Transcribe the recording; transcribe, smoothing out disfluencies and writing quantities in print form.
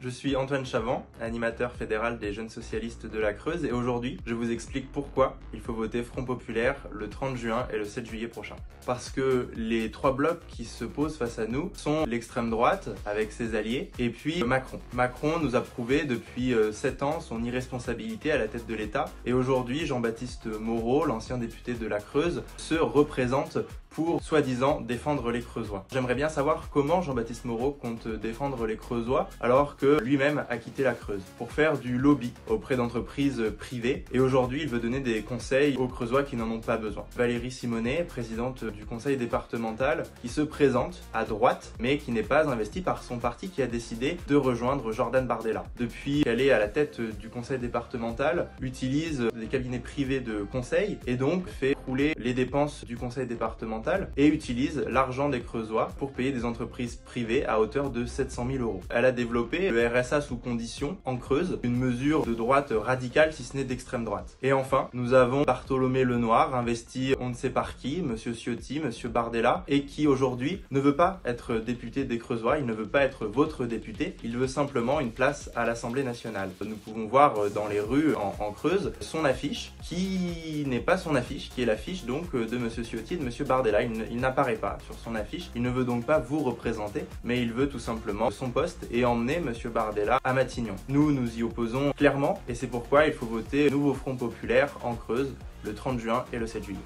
Je suis Antoine Chavant, animateur fédéral des Jeunes Socialistes de la Creuse et aujourd'hui, je vous explique pourquoi il faut voter Front Populaire le 30 juin et le 7 juillet prochain. Parce que les trois blocs qui se posent face à nous sont l'extrême droite avec ses alliés et puis Macron. Macron nous a prouvé depuis 7 ans son irresponsabilité à la tête de l'État et aujourd'hui, Jean-Baptiste Moreau, l'ancien député de la Creuse, se représente pour soi-disant défendre les Creusois. J'aimerais bien savoir comment Jean-Baptiste Moreau compte défendre les Creusois alors que lui-même a quitté la Creuse pour faire du lobby auprès d'entreprises privées et aujourd'hui il veut donner des conseils aux Creusois qui n'en ont pas besoin. Valérie Simonet, présidente du conseil départemental, qui se présente à droite mais qui n'est pas investie par son parti qui a décidé de rejoindre Jordan Bardella. Depuis qu'elle est à la tête du conseil départemental, utilise des cabinets privés de conseil et donc fait rouler les dépenses du conseil départemental et utilise l'argent des Creusois pour payer des entreprises privées à hauteur de 700 000 €. Elle a développé le RSA sous condition en Creuse, une mesure de droite radicale si ce n'est d'extrême droite. Et enfin, nous avons Bartholomé Lenoir, investi on ne sait par qui, Monsieur Ciotti, Monsieur Bardella, et qui aujourd'hui ne veut pas être député des Creusois, il ne veut pas être votre député, il veut simplement une place à l'Assemblée nationale. Nous pouvons voir dans les rues en Creuse son affiche, qui n'est pas son affiche, qui est l'affiche donc de Monsieur Ciotti et de Monsieur Bardella. Il n'apparaît pas sur son affiche, il ne veut donc pas vous représenter, mais il veut tout simplement son poste et emmener Monsieur Bardella à Matignon. Nous y opposons clairement et c'est pourquoi il faut voter Nouveau Front Populaire en Creuse le 30 juin et le 7 juillet.